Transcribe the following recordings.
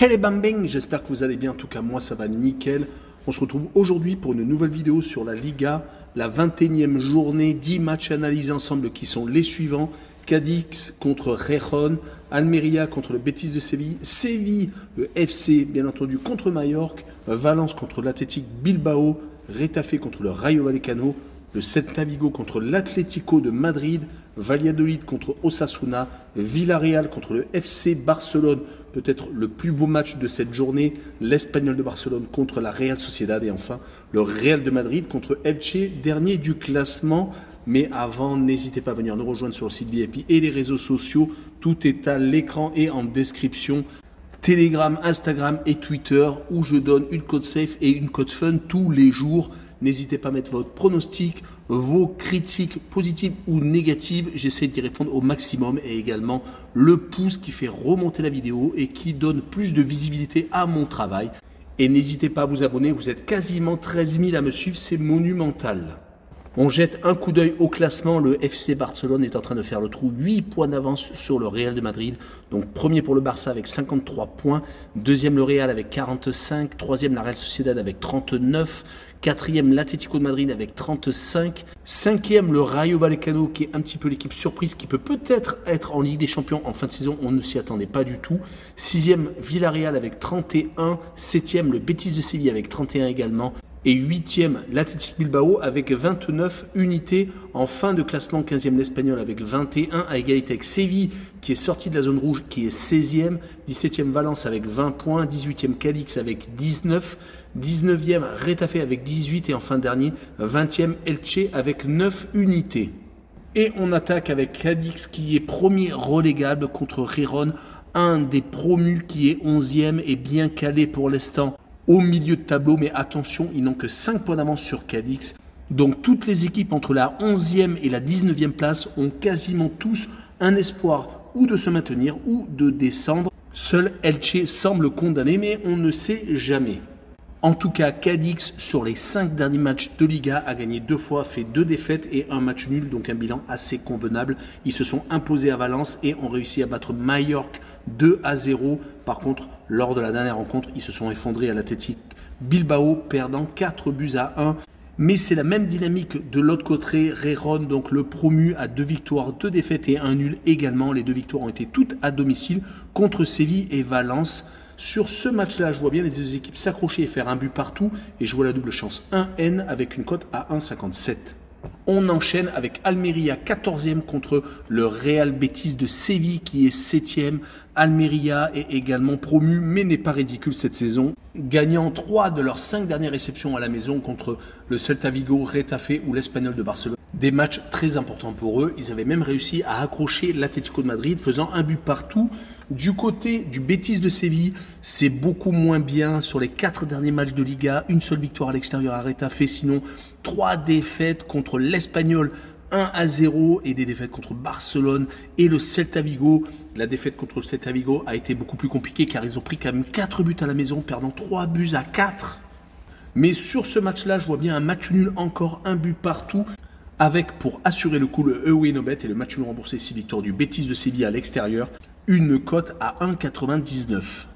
Hey les bambins, j'espère que vous allez bien, en tout cas moi ça va nickel. On se retrouve aujourd'hui pour une nouvelle vidéo sur la Liga, la 21e journée, 10 matchs analysés ensemble qui sont les suivants. Cadix contre Gijón, Almeria contre le Betis de Séville, Séville, le FC bien entendu contre Majorque, Valence contre l'Athletic Bilbao, Retafe contre le Rayo Vallecano, le Celta Vigo contre l'Atlético de Madrid, Valladolid contre Osasuna, Villarreal contre le FC Barcelone, peut-être le plus beau match de cette journée, l'Espagnol de Barcelone contre la Real Sociedad et enfin le Real de Madrid contre Elche, dernier du classement. Mais avant, n'hésitez pas à venir nous rejoindre sur le site VIP et les réseaux sociaux. Tout est à l'écran et en description. Telegram, Instagram et Twitter où je donne une code safe et une code fun tous les jours. N'hésitez pas à mettre votre pronostic, vos critiques positives ou négatives. J'essaie d'y répondre au maximum et également le pouce qui fait remonter la vidéo et qui donne plus de visibilité à mon travail. Et n'hésitez pas à vous abonner, vous êtes quasiment 13 000 à me suivre, c'est monumental. On jette un coup d'œil au classement, le FC Barcelone est en train de faire le trou, 8 points d'avance sur le Real de Madrid. Donc premier pour le Barça avec 53 points, deuxième le Real avec 45, troisième la Real Sociedad avec 39, quatrième l'Atlético de Madrid avec 35, cinquième le Rayo Vallecano qui est un petit peu l'équipe surprise qui peut peut-être être en Ligue des Champions en fin de saison, on ne s'y attendait pas du tout. Sixième Villarreal avec 31, septième le Betis de Séville avec 31 également. Et 8e, l'Athletic Bilbao avec 29 unités. En fin de classement, 15e, l'Espagnol avec 21, à égalité avec Séville, qui est sorti de la zone rouge, qui est 16e. 17e, Valence avec 20 points. 18e, Cadix avec 19. 19e, Retafe avec 18. Et en fin dernier, 20e, Elche avec 9 unités. Et on attaque avec Cadix, qui est premier relégable contre Gijón, un des promus qui est 11e et bien calé pour l'instant au milieu de tableau, mais attention, ils n'ont que 5 points d'avance sur Cadix. Donc toutes les équipes entre la 11e et la 19e place ont quasiment tous un espoir ou de se maintenir ou de descendre. Seul Elche semble condamné, mais on ne sait jamais. En tout cas, Cadix, sur les 5 derniers matchs de Liga, a gagné 2 fois, fait 2 défaites et un match nul, donc un bilan assez convenable. Ils se sont imposés à Valence et ont réussi à battre Majorque 2-0. Par contre, lors de la dernière rencontre, ils se sont effondrés à l'Athletic Bilbao, perdant 4-1. Mais c'est la même dynamique de l'autre côté. Gijón, donc le promu, à 2 victoires, 2 défaites et un nul également. Les 2 victoires ont été toutes à domicile contre Séville et Valence. Sur ce match-là, je vois bien les deux équipes s'accrocher et faire un but partout. Et je vois la double chance 1N avec une cote à 1,57. On enchaîne avec Almeria 14e contre le Real Betis de Séville qui est 7e. Almeria est également promu mais n'est pas ridicule cette saison, gagnant 3 de leurs 5 dernières réceptions à la maison contre le Celta Vigo, Retafe ou l'Espagnol de Barcelone. Des matchs très importants pour eux. Ils avaient même réussi à accrocher l'Atlético de Madrid faisant un but partout. Du côté du Betis de Séville, c'est beaucoup moins bien. Sur les 4 derniers matchs de Liga, une seule victoire à l'extérieur à Retafe, sinon 3 défaites contre l'Espagnol 1-0 et des défaites contre Barcelone et le Celta Vigo. La défaite contre le Celta Vigo a été beaucoup plus compliquée car ils ont pris quand même 4 buts à la maison, perdant 3-4. Mais sur ce match-là, je vois bien un match nul, encore un but partout, avec pour assurer le coup le Away No Bet et le match nul remboursé 6 victoires du Betis de Séville à l'extérieur, une cote à 1,99.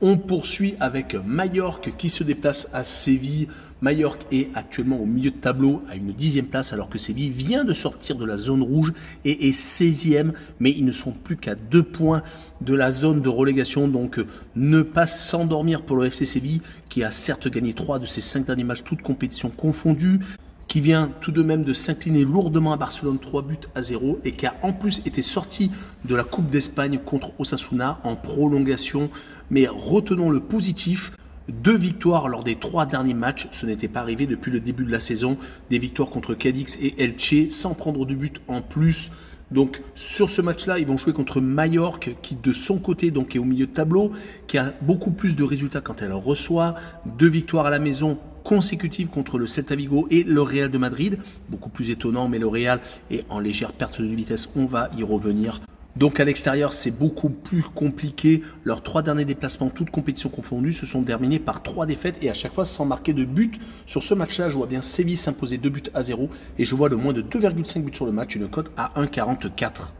On poursuit avec Majorque qui se déplace à Séville. Majorque est actuellement au milieu de tableau à une 10e place alors que Séville vient de sortir de la zone rouge et est 16e. Mais ils ne sont plus qu'à 2 points de la zone de relégation. Donc ne pas s'endormir pour le FC Séville qui a certes gagné 3 de ses 5 derniers matchs, toutes compétitions confondues, qui vient tout de même de s'incliner lourdement à Barcelone 3-0 et qui a en plus été sorti de la Coupe d'Espagne contre Osasuna en prolongation. Mais retenons le positif, 2 victoires lors des 3 derniers matchs, ce n'était pas arrivé depuis le début de la saison. Des victoires contre Cadix et Elche sans prendre de but en plus. Donc sur ce match-là, ils vont jouer contre Majorque qui de son côté donc est au milieu de tableau, qui a beaucoup plus de résultats quand elle reçoit. 2 victoires à la maison consécutives contre le Celta Vigo et le Real de Madrid. Beaucoup plus étonnant, mais le Real est en légère perte de vitesse, on va y revenir. Donc à l'extérieur, c'est beaucoup plus compliqué. Leurs 3 derniers déplacements, toutes compétitions confondues, se sont terminés par 3 défaites et à chaque fois sans marquer de but. Sur ce match-là, je vois bien Séville s'imposer 2-0 et je vois le moins de 2,5 buts sur le match, une cote à 1,44.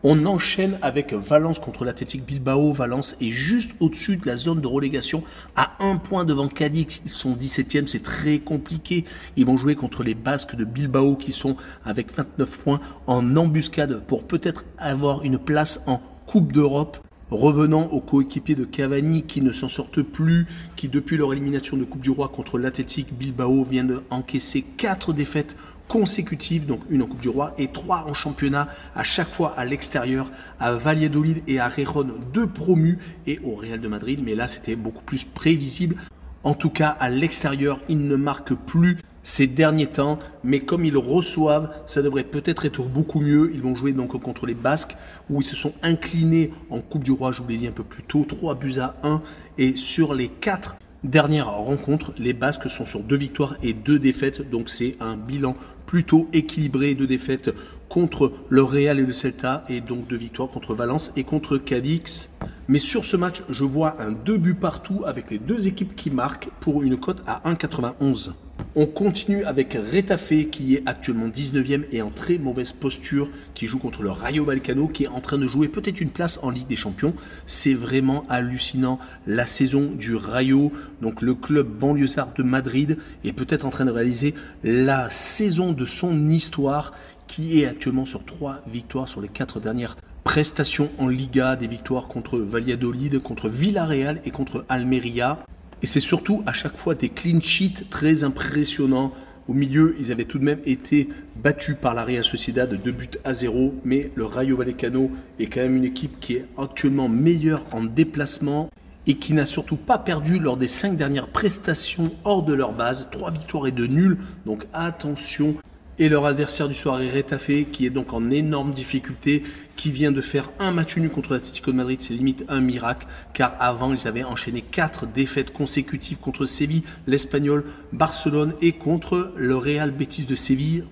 On enchaîne avec Valence contre l'Athletic Bilbao. Valence est juste au-dessus de la zone de relégation, à 1 point devant Cadix. Ils sont 17e, c'est très compliqué. Ils vont jouer contre les Basques de Bilbao qui sont avec 29 points en embuscade pour peut-être avoir une place en Coupe d'Europe. Revenant aux coéquipiers de Cavani qui ne s'en sortent plus, qui depuis leur élimination de Coupe du Roi contre l'Athletic Bilbao viennent d'encaisser 4 défaites consécutives, donc une en Coupe du Roi et 3 en championnat, à chaque fois à l'extérieur, à Valladolid et à Gijón, 2 promus, et au Real de Madrid, mais là c'était beaucoup plus prévisible. En tout cas, à l'extérieur, ils ne marquent plus ces derniers temps, mais comme ils reçoivent, ça devrait peut-être être beaucoup mieux. Ils vont jouer donc contre les Basques, où ils se sont inclinés en Coupe du Roi, je vous l'ai dit un peu plus tôt, 3-1, et sur les 4 dernières rencontres, les Basques sont sur 2 victoires et 2 défaites, donc c'est un bilan plutôt équilibré, 2 défaites contre le Real et le Celta, et donc 2 victoires contre Valence et contre Cadix. Mais sur ce match, je vois un 2 buts partout avec les 2 équipes qui marquent pour une cote à 1,91. On continue avec Retafe qui est actuellement 19e et en très mauvaise posture, qui joue contre le Rayo Vallecano qui est en train de jouer peut-être une place en Ligue des Champions. C'est vraiment hallucinant la saison du Rayo, donc le club banlieusard de Madrid est peut-être en train de réaliser la saison de son histoire, qui est actuellement sur 3 victoires sur les 4 dernières prestations en Liga, des victoires contre Valladolid, contre Villarreal et contre Almeria. Et c'est surtout à chaque fois des clean sheets très impressionnants. Au milieu, ils avaient tout de même été battus par la Real Sociedad de 2-0. Mais le Rayo Vallecano est quand même une équipe qui est actuellement meilleure en déplacement et qui n'a surtout pas perdu lors des 5 dernières prestations hors de leur base. 3 victoires et 2 nuls. Donc attention. Et leur adversaire du soir est Retafe, qui est donc en énorme difficulté, qui vient de faire un match nul contre l'Atlético de Madrid. C'est limite un miracle, car avant, ils avaient enchaîné 4 défaites consécutives contre Séville, l'Espagnol, Barcelone et contre le Real Betis de Séville.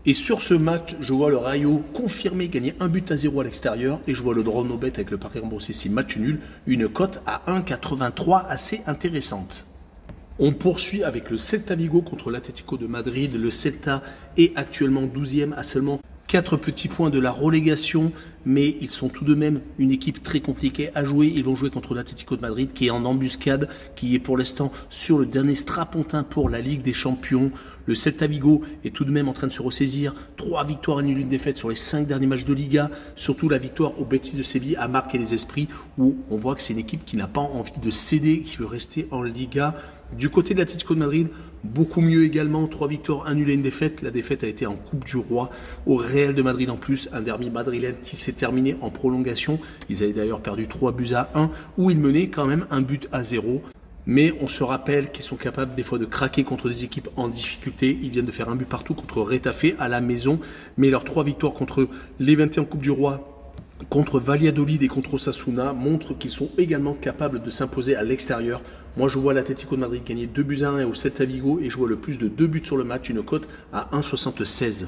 Et sur ce match, je vois le Rayo confirmer gagner 1-0 à l'extérieur, et je vois le draw no bet avec le pari remboursé 6 matchs nuls, une cote à 1,83 assez intéressante. On poursuit avec le Celta Vigo contre l'Atlético de Madrid. Le Celta est actuellement 12e à seulement 4 petits points de la relégation, mais ils sont tout de même une équipe très compliquée à jouer. Ils vont jouer contre l'Atlético de Madrid qui est en embuscade, qui est pour l'instant sur le dernier strapontin pour la Ligue des Champions. Le Celta Vigo est tout de même en train de se ressaisir. 3 victoires et une défaite sur les 5 derniers matchs de Liga. Surtout la victoire au Betis de Séville a marqué les esprits, où on voit que c'est une équipe qui n'a pas envie de céder, qui veut rester en Liga. Du côté de l'Atlético de Madrid, beaucoup mieux également, 3 victoires, 1 nul et une défaite. La défaite a été en Coupe du Roi au Real de Madrid en plus, un derby madrilène qui s'est terminé en prolongation. Ils avaient d'ailleurs perdu 3-1, où ils menaient quand même 1-0. Mais on se rappelle qu'ils sont capables des fois de craquer contre des équipes en difficulté. Ils viennent de faire un but partout contre Retafe à la maison. Mais leurs 3 victoires contre l'Levante en Coupe du Roi, contre Valladolid et contre Osasuna montrent qu'ils sont également capables de s'imposer à l'extérieur. Moi, je vois l'Atlético de Madrid gagner 2-1 et au Celta Vigo, et je vois le plus de 2 buts sur le match, une cote à 1,76.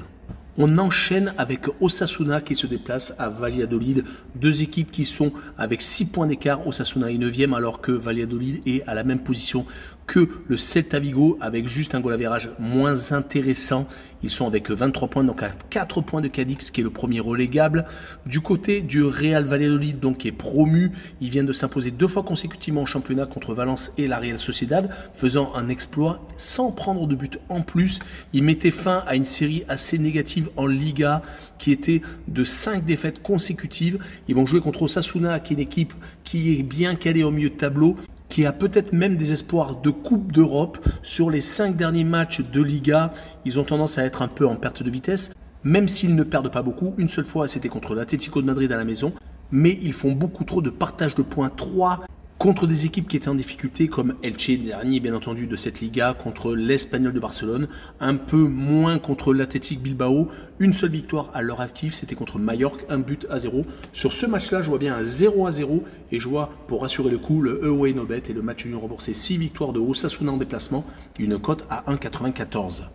On enchaîne avec Osasuna qui se déplace à Valladolid. 2 équipes qui sont avec 6 points d'écart. Osasuna est 9e alors que Valladolid est à la même position que le Celta Vigo avec juste un goal average moins intéressant. Ils sont avec 23 points, donc à 4 points de Cadix qui est le premier relégable. Du côté du Real Valladolid, donc qui est promu, ils viennent de s'imposer 2 fois consécutivement en championnat contre Valence et la Real Sociedad, faisant un exploit sans prendre de but en plus. Ils mettaient fin à une série assez négative en Liga qui était de 5 défaites consécutives. Ils vont jouer contre Osasuna, qui est une équipe qui est bien calée au milieu de tableau, qui a peut-être même des espoirs de Coupe d'Europe. Sur les 5 derniers matchs de Liga, ils ont tendance à être un peu en perte de vitesse, même s'ils ne perdent pas beaucoup. Une seule fois, c'était contre l'Atlético de Madrid à la maison, mais ils font beaucoup trop de partage de points. 3 contre des équipes qui étaient en difficulté, comme Elche, dernier bien entendu de cette Liga, contre l'Espagnol de Barcelone, un peu moins contre l'Athletic Bilbao. Une seule victoire à leur actif, c'était contre Mallorca, 1-0. Sur ce match-là, je vois bien un 0-0 et je vois, pour assurer le coup, le away no bet et le match nul remboursé. 6 victoires de Osasuna en déplacement, une cote à 1,94.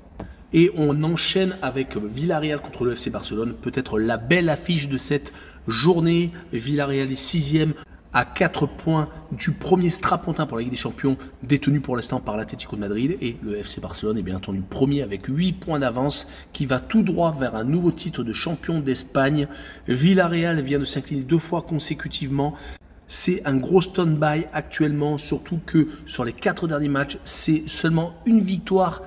Et on enchaîne avec Villarreal contre le FC Barcelone, peut-être la belle affiche de cette journée. Villarreal est 6e à 4 points du premier strapontin pour la Ligue des Champions, détenu pour l'instant par l'Atlético de Madrid. Et le FC Barcelone est bien entendu premier avec 8 points d'avance, qui va tout droit vers un nouveau titre de champion d'Espagne. Villarreal vient de s'incliner 2 fois consécutivement. C'est un gros stand-by actuellement, surtout que sur les 4 derniers matchs, c'est seulement une victoire,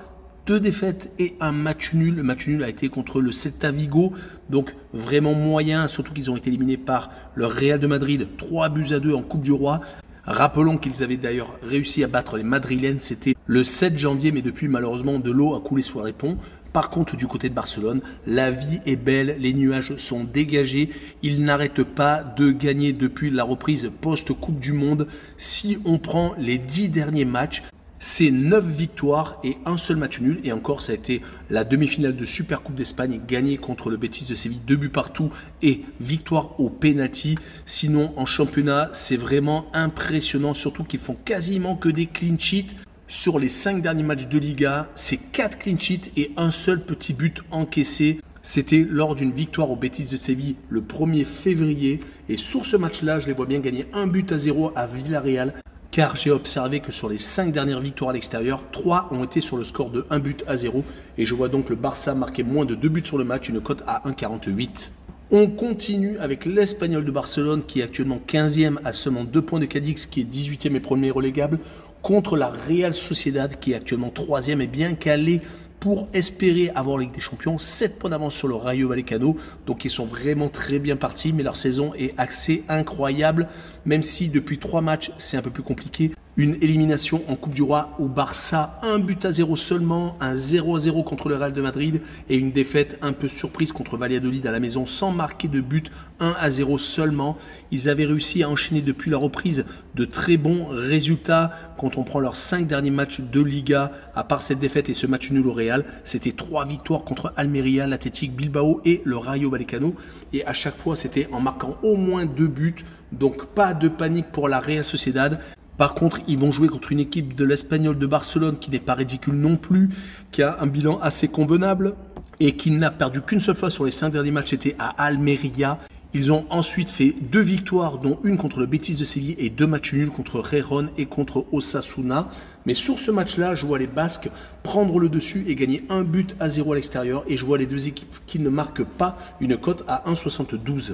2 défaites et un match nul. Le match nul a été contre le Celta Vigo, donc vraiment moyen, surtout qu'ils ont été éliminés par le Real de Madrid, 3-2 en Coupe du Roi. Rappelons qu'ils avaient d'ailleurs réussi à battre les Madrilènes, c'était le 7 janvier, mais depuis malheureusement de l'eau a coulé sous les ponts. Par contre, du côté de Barcelone, la vie est belle, les nuages sont dégagés. Ils n'arrêtent pas de gagner depuis la reprise post-Coupe du Monde. Si on prend les 10 derniers matchs, c'est 9 victoires et un seul match nul. Et encore, ça a été la demi-finale de Supercoupe d'Espagne, gagnée contre le Betis de Séville, 2 buts partout et victoire au penalty. Sinon, en championnat, c'est vraiment impressionnant, surtout qu'ils font quasiment que des clean sheets. Sur les 5 derniers matchs de Liga, c'est 4 clean sheets et un seul petit but encaissé. C'était lors d'une victoire au Betis de Séville le 1er février. Et sur ce match-là, je les vois bien gagner 1-0 à Villarreal. Car j'ai observé que sur les 5 dernières victoires à l'extérieur, 3 ont été sur le score de 1-0. Et je vois donc le Barça marquer moins de 2 buts sur le match, une cote à 1,48. On continue avec l'Espagnol de Barcelone qui est actuellement 15e à seulement 2 points de Cadix, qui est 18e et premier relégable, contre la Real Sociedad qui est actuellement 3e et bien calé pour espérer avoir la Ligue des Champions, 7 points d'avance sur le Rayo Vallecano. Donc ils sont vraiment très bien partis, mais leur saison est assez incroyable, même si depuis 3 matchs c'est un peu plus compliqué. Une élimination en Coupe du Roi au Barça, 1-0 seulement, un 0-0 contre le Real de Madrid et une défaite un peu surprise contre Valladolid à la maison sans marquer de but, 1-0 seulement. Ils avaient réussi à enchaîner depuis la reprise de très bons résultats quand on prend leurs 5 derniers matchs de Liga, à part cette défaite et ce match nul au Real. C'était 3 victoires contre Almeria, l'Athletic Bilbao et le Rayo Vallecano. Et à chaque fois, c'était en marquant au moins 2 buts. Donc pas de panique pour la Real Sociedad. Par contre, ils vont jouer contre une équipe de l'Espagnol de Barcelone qui n'est pas ridicule non plus, qui a un bilan assez convenable et qui n'a perdu qu'une seule fois sur les 5 derniers matchs, c'était à Almeria. Ils ont ensuite fait 2 victoires, dont une contre le Betis de Séville et 2 matchs nuls contre Gijón et contre Osasuna. Mais sur ce match-là, je vois les Basques prendre le dessus et gagner 1-0 à l'extérieur. Et je vois les deux équipes qui ne marquent pas, une cote à 1,72.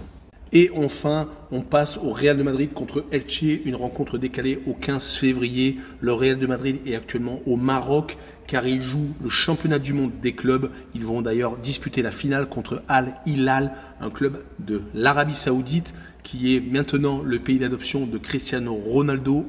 Et enfin, on passe au Real de Madrid contre Elche, une rencontre décalée au 15 février. Le Real de Madrid est actuellement au Maroc car il joue le championnat du monde des clubs. Ils vont d'ailleurs disputer la finale contre Al Hilal, un club de l'Arabie Saoudite qui est maintenant le pays d'adoption de Cristiano Ronaldo.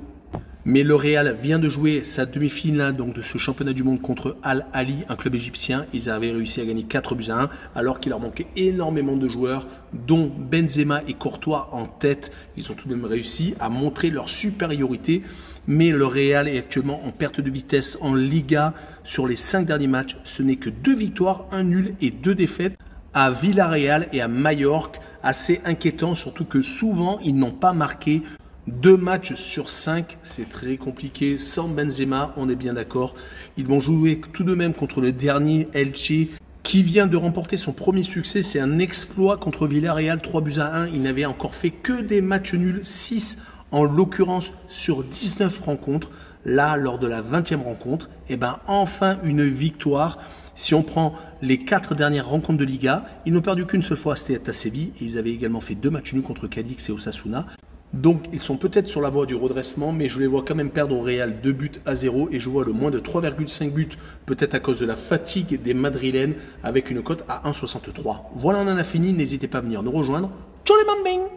Mais le Real vient de jouer sa demi-finale donc de ce championnat du monde contre Al Ahly, un club égyptien. Ils avaient réussi à gagner 4-1 alors qu'il leur manquait énormément de joueurs, dont Benzema et Courtois en tête. Ils ont tout de même réussi à montrer leur supériorité. Mais le Real est actuellement en perte de vitesse en Liga. Sur les 5 derniers matchs, ce n'est que 2 victoires, 1 nul et 2 défaites à Villarreal et à Majorque. Assez inquiétant, surtout que souvent ils n'ont pas marqué. 2 matchs sur 5, c'est très compliqué. Sans Benzema, on est bien d'accord. Ils vont jouer tout de même contre le dernier Elche, qui vient de remporter son premier succès. C'est un exploit contre Villarreal, 3-1. Il n'avait encore fait que des matchs nuls, 6 en l'occurrence sur 19 rencontres. Là, lors de la 20e rencontre, enfin une victoire. Si on prend les 4 dernières rencontres de Liga, ils n'ont perdu qu'une seule fois, c'était à Séville. Et ils avaient également fait 2 matchs nuls contre Cadix et Osasuna. Donc ils sont peut-être sur la voie du redressement, mais je les vois quand même perdre au Real 2-0 et je vois le moins de 3,5 buts, peut-être à cause de la fatigue des Madrilènes, avec une cote à 1,63. Voilà, on en a fini, n'hésitez pas à venir nous rejoindre. Ciao les bambins!